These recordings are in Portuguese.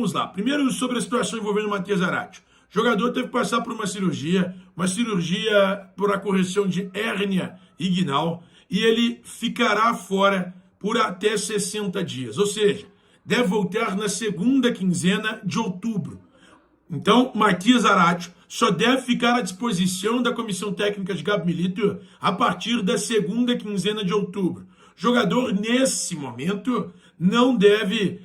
vamos lá. Primeiro, sobre a situação envolvendo o Matias Zarate. O jogador teve que passar por uma cirurgia por a correção de hérnia inguinal, e ele ficará fora por até 60 dias. Ou seja, deve voltar na segunda quinzena de outubro. Então, Matias Zarate só deve ficar à disposição da comissão técnica de Gabi Milito a partir da segunda quinzena de outubro. O jogador, nesse momento, não deve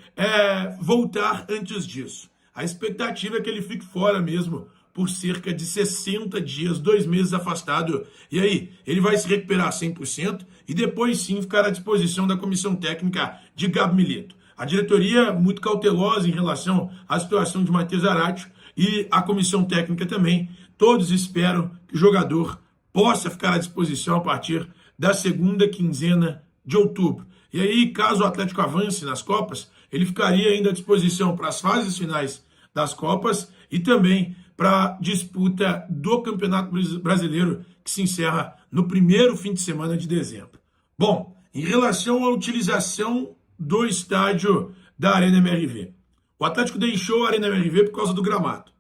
voltar antes disso. A expectativa é que ele fique fora mesmo por cerca de 60 dias, 2 meses afastado. E aí, ele vai se recuperar 100% e depois sim ficar à disposição da comissão técnica de Gabi Milito. A diretoria muito cautelosa em relação à situação de Matias Zarate e a comissão técnica também. Todos esperam que o jogador possa ficar à disposição a partir da segunda quinzena de outubro. E aí, caso o Atlético avance nas Copas, ele ficaria ainda à disposição para as fases finais das Copas e também para a disputa do Campeonato Brasileiro, que se encerra no primeiro fim de semana de dezembro. Bom, em relação à utilização do estádio da Arena MRV, o Atlético deixou a Arena MRV por causa do gramado.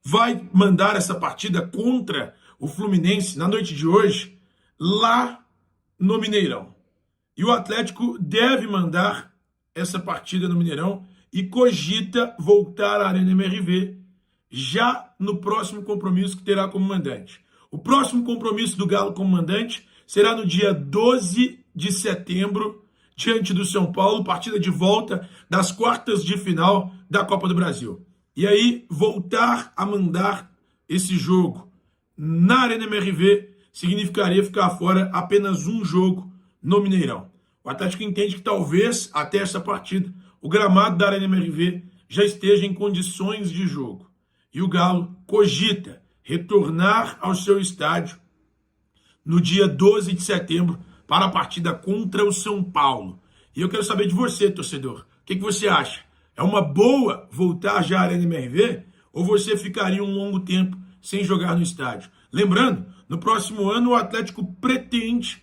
Vai mandar essa partida contra o Fluminense na noite de hoje, lá no Mineirão. E o Atlético deve mandar essa partida no Mineirão e cogita voltar à Arena MRV já no próximo compromisso que terá como mandante. O próximo compromisso do Galo como mandante será no dia 12 de setembro, diante do São Paulo, partida de volta das quartas de final da Copa do Brasil. E aí, voltar a mandar esse jogo na Arena MRV significaria ficar fora apenas um jogo no Mineirão. O Atlético entende que talvez, até essa partida, o gramado da Arena MRV já esteja em condições de jogo. E o Galo cogita retornar ao seu estádio no dia 12 de setembro para a partida contra o São Paulo. E eu quero saber de você, torcedor. O que você acha? É uma boa voltar já à Arena MRV ou você ficaria um longo tempo sem jogar no estádio? Lembrando, no próximo ano o Atlético pretende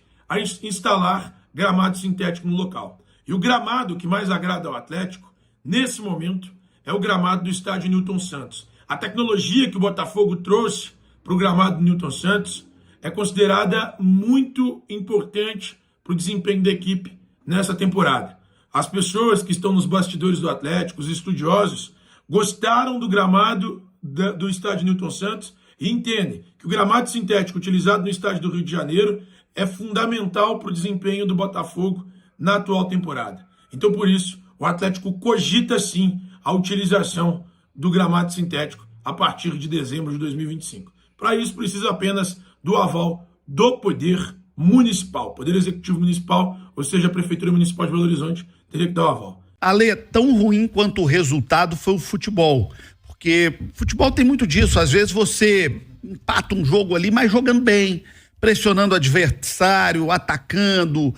instalar gramado sintético no local. E o gramado que mais agrada ao Atlético, nesse momento, é o gramado do estádio Newton Santos. A tecnologia que o Botafogo trouxe para o gramado do Newton Santos é considerada muito importante para o desempenho da equipe nessa temporada. As pessoas que estão nos bastidores do Atlético, os estudiosos, gostaram do gramado do estádio Newton Santos e entendem que o gramado sintético utilizado no estádio do Rio de Janeiro é fundamental para o desempenho do Botafogo na atual temporada. Então, por isso, o Atlético cogita sim a utilização do gramado sintético a partir de dezembro de 2025. Para isso, precisa apenas do aval do Poder Municipal, Poder Executivo Municipal, ou seja, a Prefeitura Municipal de Belo Horizonte, teria que dar o aval. Ale, tão ruim quanto o resultado foi o futebol, porque futebol tem muito disso, às vezes você empata um jogo ali, mas jogando bem, pressionando o adversário, atacando,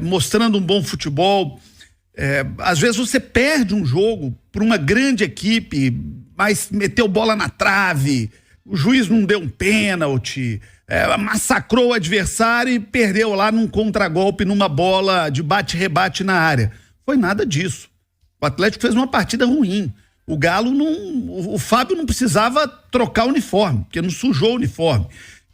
mostrando um bom futebol. Às vezes você perde um jogo por uma grande equipe, mas meteu bola na trave, o juiz não deu um pênalti, massacrou o adversário e perdeu lá num contragolpe, numa bola de bate-rebate na área. Foi nada disso. O Atlético fez uma partida ruim. O Galo o Fábio não precisava trocar o uniforme, porque não sujou o uniforme.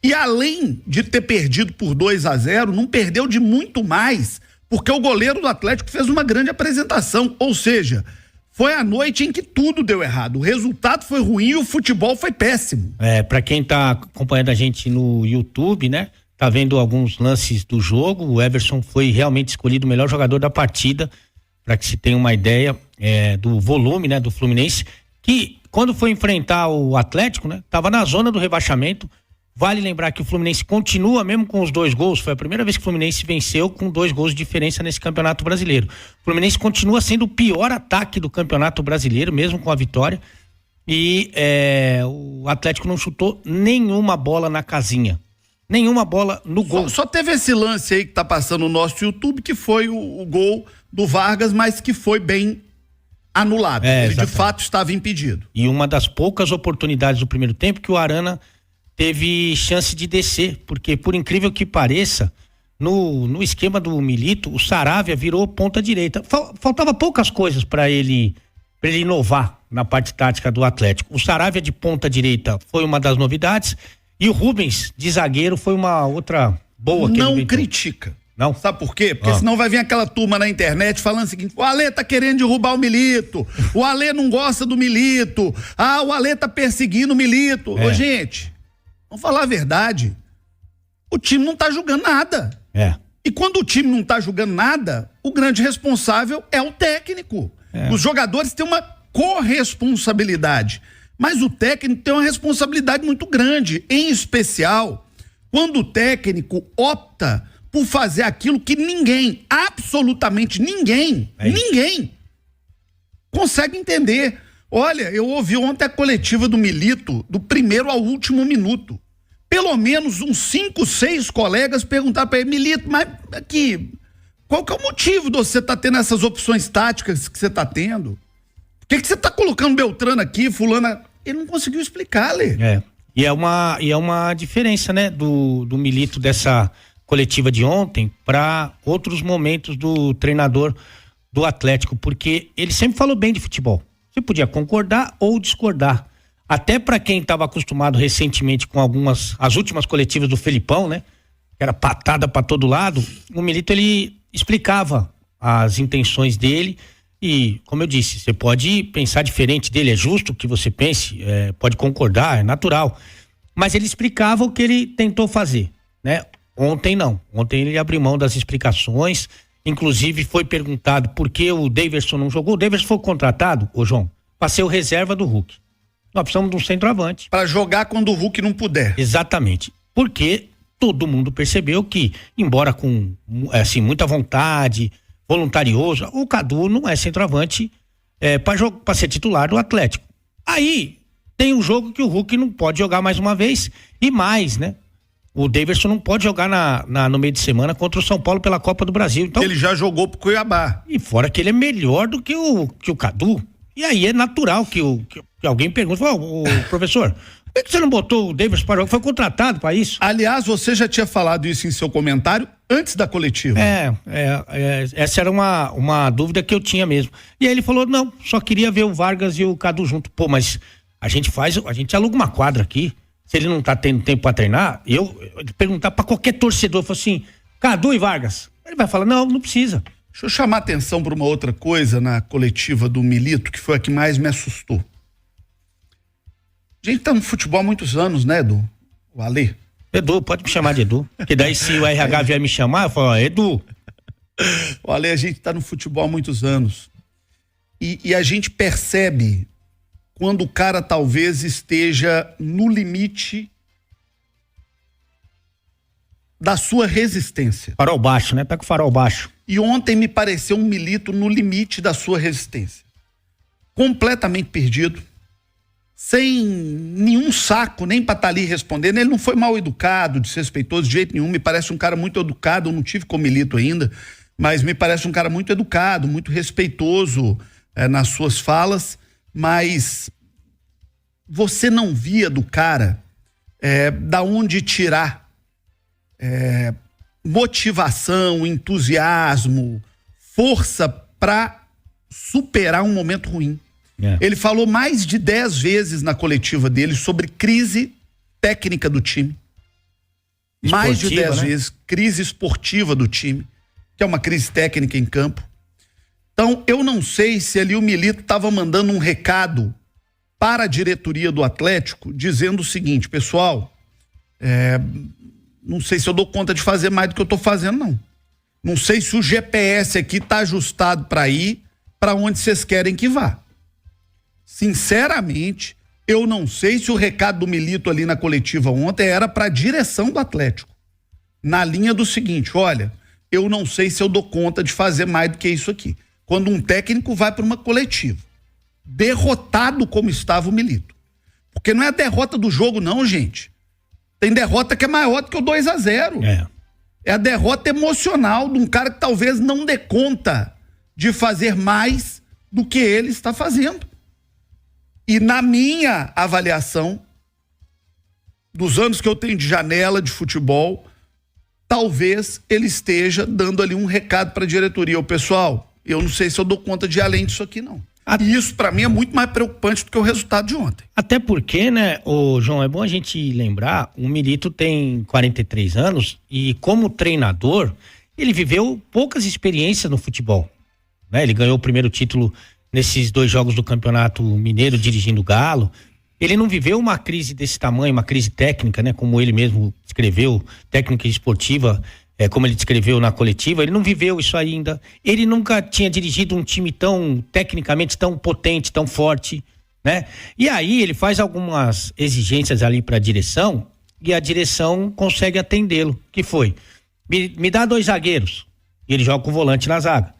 E além de ter perdido por 2-0, não perdeu de muito mais, porque o goleiro do Atlético fez uma grande apresentação. Ou seja, foi a noite em que tudo deu errado. O resultado foi ruim e o futebol foi péssimo. Pra quem tá acompanhando a gente no YouTube, né? Tá vendo alguns lances do jogo. O Everson foi realmente escolhido o melhor jogador da partida, para que se tenha uma ideia do volume, né, do Fluminense, que quando foi enfrentar o Atlético, né, tava na zona do rebaixamento. Vale lembrar que o Fluminense continua, mesmo com os 2 gols, foi a primeira vez que o Fluminense venceu com 2 gols de diferença nesse Campeonato Brasileiro. O Fluminense continua sendo o pior ataque do Campeonato Brasileiro, mesmo com a vitória, e o Atlético não chutou nenhuma bola na casinha, nenhuma bola no gol. Só teve esse lance aí que tá passando no nosso YouTube, que foi o gol do Vargas, mas que foi bem anulado. Ele de fato estava impedido. E uma das poucas oportunidades do primeiro tempo que o Arana teve chance de descer, porque por incrível que pareça, no esquema do Milito, o Saravia virou ponta direita. Faltava poucas coisas para ele para ele inovar na parte tática do Atlético. O Saravia de ponta direita foi uma das novidades e o Rubens de zagueiro foi uma outra boa que ele Não inventou. critica. Não? Sabe por quê? Porque senão vai vir aquela turma na internet falando o seguinte: o Alê tá querendo derrubar o Milito, o Alê não gosta do Milito, o Alê tá perseguindo o Milito. Ô, gente, vamos falar a verdade. O time não tá jogando nada. E quando o time não tá jogando nada, o grande responsável é o técnico. Os jogadores têm uma corresponsabilidade, mas o técnico tem uma responsabilidade muito grande, em especial quando o técnico opta por fazer aquilo que ninguém, absolutamente ninguém consegue entender. Olha, eu ouvi ontem a coletiva do Milito, do primeiro ao último minuto. Pelo menos uns 5, 6 colegas perguntaram para ele: Milito, mas aqui, qual que é o motivo de você estar tendo essas opções táticas que você está tendo? Por que você está colocando Beltrano aqui, fulano? Ele não conseguiu explicar, Lê. E é uma diferença, né, do Milito dessa coletiva de ontem para outros momentos do treinador do Atlético, porque ele sempre falou bem de futebol. Você podia concordar ou discordar. Até para quem estava acostumado recentemente com as últimas coletivas do Felipão, né, que era patada para todo lado, o Milito ele explicava as intenções dele e, como eu disse, você pode pensar diferente dele, é justo que você pense, pode concordar, é natural, mas ele explicava o que ele tentou fazer, né? Ontem não. Ontem ele abriu mão das explicações. Inclusive foi perguntado por que o Daverson não jogou. O Daverson foi contratado, ô João, para ser o reserva do Hulk. Nós precisamos de um centroavante. Para jogar quando o Hulk não puder. Exatamente. Porque todo mundo percebeu que, embora com assim, muita vontade, voluntarioso, o Cadu não é centroavante para ser titular do Atlético. Aí tem um jogo que o Hulk não pode jogar mais uma vez e mais, né? O Daverson não pode jogar no meio de semana contra o São Paulo pela Copa do Brasil. Então, ele já jogou pro Cuiabá. E fora que ele é melhor do que o Cadu. E aí é natural que alguém pergunte: professor, por que você não botou o Daverson para jogar? Foi contratado para isso? Aliás, você já tinha falado isso em seu comentário antes da coletiva. Essa era uma dúvida que eu tinha mesmo. E aí ele falou: não, só queria ver o Vargas e o Cadu junto. Pô, mas a gente aluga uma quadra aqui. Se ele não tá tendo tempo para treinar, eu perguntar para qualquer torcedor, falar assim: Cadu e Vargas, ele vai falar: não precisa. Deixa eu chamar a atenção para uma outra coisa na coletiva do Milito, que foi a que mais me assustou. A gente tá no futebol há muitos anos, né, Edu? O Alê. Edu, pode me chamar de Edu. Que daí se o RH vier me chamar, eu falo: Edu. O Alê, a gente tá no futebol há muitos anos. E a gente percebe quando o cara talvez esteja no limite da sua resistência. Farol baixo, né? Tá com o farol baixo. E ontem me pareceu um Milito no limite da sua resistência. Completamente perdido, sem nenhum saco, nem pra estar ali respondendo. Ele não foi mal educado, desrespeitoso de jeito nenhum. Me parece um cara muito educado. Eu não tive com o Milito ainda, mas me parece um cara muito educado, muito respeitoso nas suas falas. Mas você não via do cara da onde tirar motivação, entusiasmo, força para superar um momento ruim. Ele falou mais de 10 vezes na coletiva dele sobre crise técnica do time. Esportiva, mais de 10 vezes, crise esportiva do time, que é uma crise técnica em campo. Então, eu não sei se ali o Milito estava mandando um recado para a diretoria do Atlético, dizendo o seguinte: pessoal, não sei se eu dou conta de fazer mais do que eu estou fazendo, não. Não sei se o GPS aqui está ajustado para ir para onde vocês querem que vá. Sinceramente, eu não sei se o recado do Milito ali na coletiva ontem era para a direção do Atlético. Na linha do seguinte: olha, eu não sei se eu dou conta de fazer mais do que isso aqui. Quando um técnico vai para uma coletiva, derrotado como estava o Milito. Porque não é a derrota do jogo, não, gente. Tem derrota que é maior do que o 2-0. É a derrota emocional de um cara que talvez não dê conta de fazer mais do que ele está fazendo. E na minha avaliação, dos anos que eu tenho de janela de futebol, talvez ele esteja dando ali um recado para a diretoria: o pessoal, eu não sei se eu dou conta de ir além disso aqui, não. E isso, para mim, é muito mais preocupante do que o resultado de ontem. Até porque, né, João, é bom a gente lembrar, o Milito tem 43 anos e como treinador, ele viveu poucas experiências no futebol, né? Ele ganhou o primeiro título nesses 2 jogos do Campeonato Mineiro dirigindo o Galo. Ele não viveu uma crise desse tamanho, uma crise técnica, né? Como ele mesmo descreveu, técnica esportiva, como ele descreveu na coletiva, ele não viveu isso ainda. Ele nunca tinha dirigido um time tecnicamente tão potente, tão forte, né? E aí ele faz algumas exigências ali para a direção e a direção consegue atendê-lo. Que foi? Me dá 2 zagueiros. E ele joga com o volante na zaga.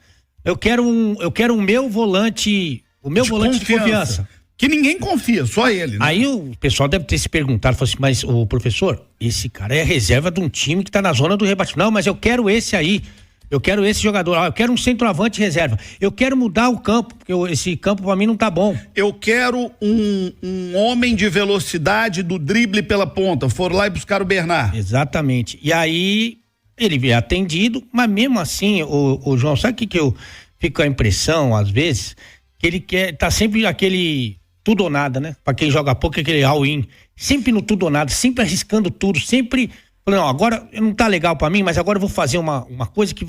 Eu quero o meu volante de confiança. Que ninguém confia, só ele, né? Aí o pessoal deve ter se perguntado, falou assim, mas o professor, esse cara é reserva de um time que tá na zona do rebaixamento. Não, mas eu quero esse aí, eu quero esse jogador, eu quero um centroavante reserva, eu quero mudar o campo, porque esse campo pra mim não tá bom. Eu quero um homem de velocidade do drible pela ponta, foram lá e buscaram o Bernard. Exatamente, e aí ele é atendido, mas mesmo assim, o João, sabe o que eu fico com a impressão, às vezes, que ele tá sempre aquele tudo ou nada, né? Pra quem joga pouco, aquele all-in. Sempre no tudo ou nada, sempre arriscando tudo, sempre falando, não, agora não tá legal pra mim, mas agora eu vou fazer uma coisa que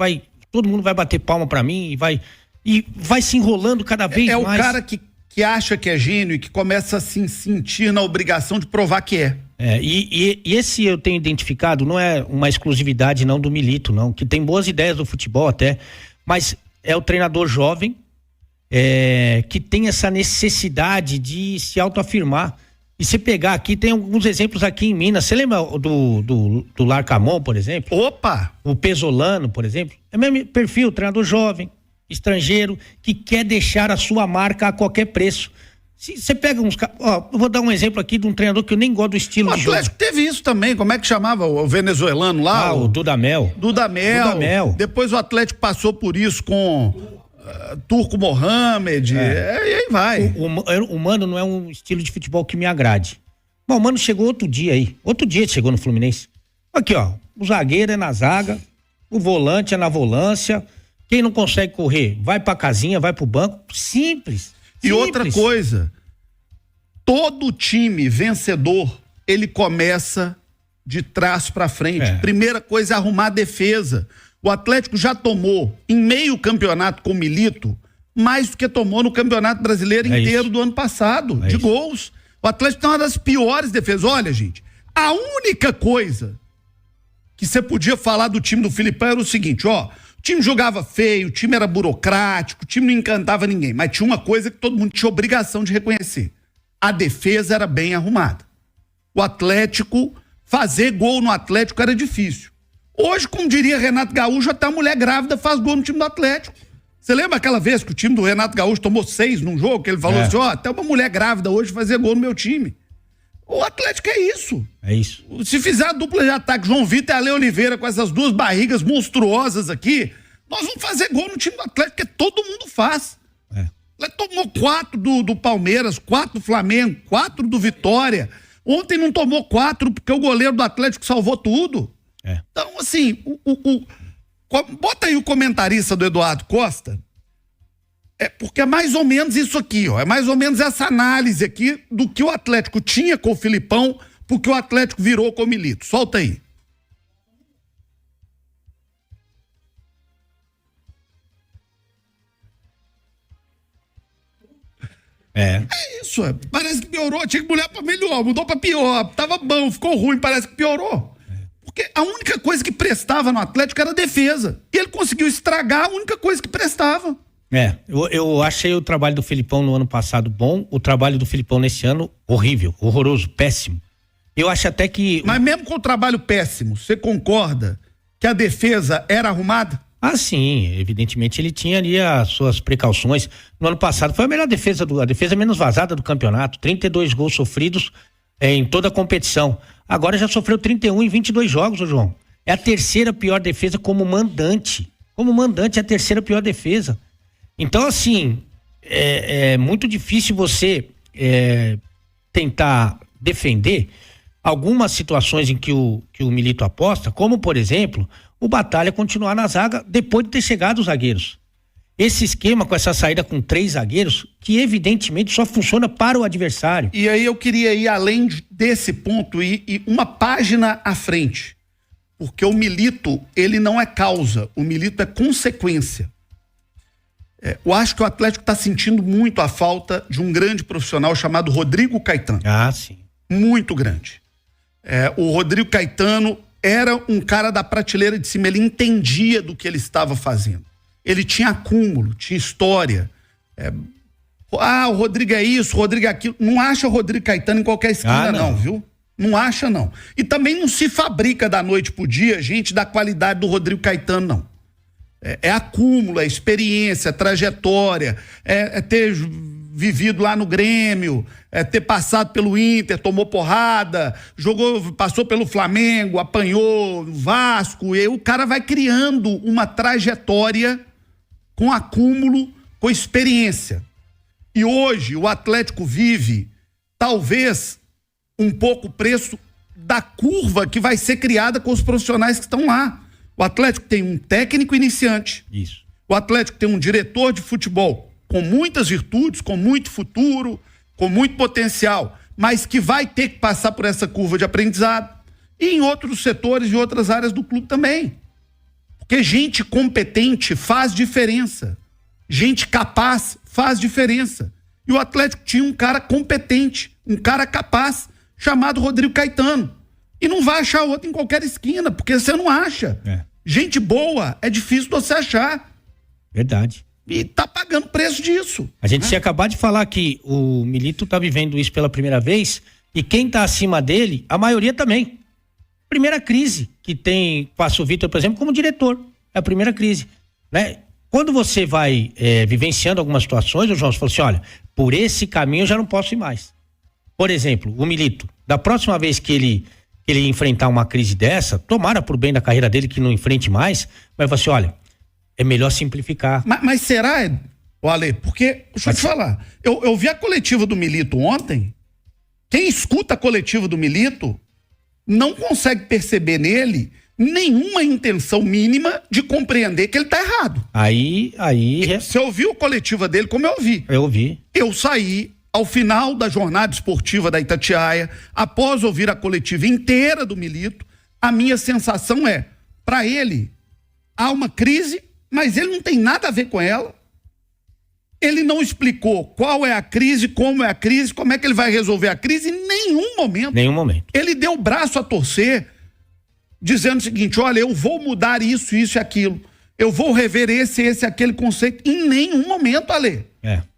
todo mundo vai bater palma pra mim e vai se enrolando cada vez mais. É o cara que acha que é gênio e que começa a se sentir na obrigação de provar que é. E esse eu tenho identificado, não é uma exclusividade não do Milito, não, que tem boas ideias do futebol até, mas é o treinador jovem, que tem essa necessidade de se autoafirmar. E se pegar aqui, tem alguns exemplos aqui em Minas. Você lembra do Larcamon, por exemplo? Opa! O Pesolano, por exemplo. É o mesmo perfil, treinador jovem, estrangeiro, que quer deixar a sua marca a qualquer preço. Se você pega uns... eu vou dar um exemplo aqui de um treinador que eu nem gosto do estilo de jogo. O Atlético teve isso também. Como é que chamava o venezuelano lá? O Dudamel. Dudamel. Depois o Atlético passou por isso com... Turco Mohamed, e aí vai. O Mano não é um estilo de futebol que me agrade. Bom, o Mano chegou outro dia chegou no Fluminense. Aqui, ó, o zagueiro é na zaga, o volante é na volância, quem não consegue correr, vai pra casinha, vai pro banco, simples. E outra coisa, todo time vencedor, ele começa de trás pra frente. Primeira coisa é arrumar a defesa. O Atlético já tomou, em meio campeonato com o Milito, mais do que tomou no Campeonato Brasileiro inteiro do ano passado, de gols. O Atlético tem uma das piores defesas. Olha, gente, a única coisa que você podia falar do time do Filipão era o seguinte, o time jogava feio, o time era burocrático, o time não encantava ninguém, mas tinha uma coisa que todo mundo tinha obrigação de reconhecer. A defesa era bem arrumada. O Atlético, fazer gol no Atlético era difícil. Hoje, como diria Renato Gaúcho, até a mulher grávida faz gol no time do Atlético. Você lembra aquela vez que o time do Renato Gaúcho tomou 6 num jogo, que ele falou assim, até uma mulher grávida hoje fazer gol no meu time. O Atlético é isso. É isso. Se fizer a dupla de ataque, João Vitor e Ale Oliveira com essas 2 barrigas monstruosas aqui, nós vamos fazer gol no time do Atlético, que todo mundo faz. Ele tomou 4 do Palmeiras, 4 do Flamengo, 4 do Vitória. Ontem não tomou 4 porque o goleiro do Atlético salvou tudo. Então, assim, bota aí o comentarista do Eduardo Costa, porque é mais ou menos isso aqui, é mais ou menos essa análise aqui do que o Atlético tinha com o Filipão, porque o Atlético virou com o Milito. Solta aí. É isso, parece que piorou, tinha que mudar pra melhor, mudou pra pior, tava bom, ficou ruim, parece que piorou. Porque a única coisa que prestava no Atlético era a defesa. E ele conseguiu estragar a única coisa que prestava. Eu achei o trabalho do Filipão no ano passado bom, o trabalho do Filipão nesse ano horrível, horroroso, péssimo. Eu acho até que... Mas mesmo com o trabalho péssimo, você concorda que a defesa era arrumada? Ah, sim, evidentemente ele tinha ali as suas precauções. No ano passado foi a melhor defesa, a defesa menos vazada do campeonato, 32 gols sofridos em toda a competição. Agora já sofreu 31 em 22 jogos, João. É a terceira pior defesa como mandante. Como mandante é a terceira pior defesa. Então, assim, é muito difícil você tentar defender algumas situações em que o Milito aposta, como, por exemplo, o Batalha continuar na zaga depois de ter chegado os zagueiros. esse esquema com essa saída com 3 zagueiros, que evidentemente só funciona para o adversário. E aí eu queria ir além desse ponto e uma página à frente. Porque o Milito, ele não é causa, o Milito é consequência. Eu acho que o Atlético está sentindo muito a falta de um grande profissional chamado Rodrigo Caetano. Ah, sim. Muito grande. O Rodrigo Caetano era um cara da prateleira de cima, ele entendia do que ele estava fazendo. Ele tinha acúmulo, tinha história. O Rodrigo é isso, o Rodrigo é aquilo. Não acha o Rodrigo Caetano em qualquer esquina, não, viu? Não acha, não. E também não se fabrica da noite pro dia gente da qualidade do Rodrigo Caetano, não. É acúmulo, é experiência, é trajetória, é ter vivido lá no Grêmio, é ter passado pelo Inter, tomou porrada, passou pelo Flamengo, apanhou no Vasco, e o cara vai criando uma trajetória com acúmulo, com experiência. E hoje o Atlético vive, talvez, um pouco o preço da curva que vai ser criada com os profissionais que estão lá. O Atlético tem um técnico iniciante. Isso. O Atlético tem um diretor de futebol com muitas virtudes, com muito futuro, com muito potencial, mas que vai ter que passar por essa curva de aprendizado. E em outros setores e outras áreas do clube também. Porque gente competente faz diferença. Gente capaz faz diferença. E o Atlético tinha um cara competente, um cara capaz, chamado Rodrigo Caetano. E não vai achar outro em qualquer esquina, porque você não acha. Gente boa é difícil de você achar. Verdade. E tá pagando preço disso. A gente tinha acabado de falar que o Milito tá vivendo isso pela primeira vez, e quem tá acima dele, a maioria também. Primeira crise que passa o Vitor, por exemplo, como diretor. É a primeira crise, né? Quando você vai vivenciando algumas situações, o João falou assim, olha, por esse caminho eu já não posso ir mais. Por exemplo, o Milito, da próxima vez que ele enfrentar uma crise dessa, tomara por bem da carreira dele que não enfrente mais, mas vai assim, olha, é melhor simplificar. Mas será, Ale? Porque, deixa eu te falar, eu vi a coletiva do Milito ontem, quem escuta a coletiva do Milito não consegue perceber nele nenhuma intenção mínima de compreender que ele tá errado. Aí... Você ouviu a coletiva dele como eu ouvi? Eu ouvi. Eu saí ao final da jornada esportiva da Itatiaia, após ouvir a coletiva inteira do Milito, a minha sensação é, para ele, há uma crise, mas ele não tem nada a ver com ela. Ele não explicou qual é a crise, como é a crise, como é que ele vai resolver a crise em nenhum momento. Nenhum momento. Ele deu o braço a torcer, dizendo o seguinte, olha, eu vou mudar isso, isso e aquilo. Eu vou rever esse, aquele conceito. Em nenhum momento, Ale.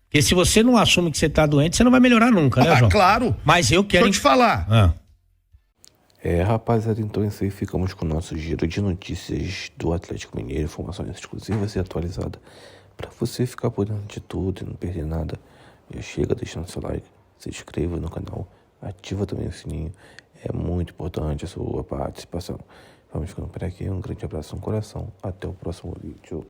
Porque se você não assume que você tá doente, você não vai melhorar nunca, né, João? Claro. Mas eu quero... Deixa eu te falar. Rapaziada, então isso aí, ficamos com o nosso giro de notícias do Atlético Mineiro, informações exclusivas e atualizadas, para você ficar por dentro de tudo e não perder nada. Já chega deixando seu like, se inscreva no canal, ativa também o sininho, é muito importante a sua participação. Vamos ficando por aqui, um grande abraço no coração, até o próximo vídeo.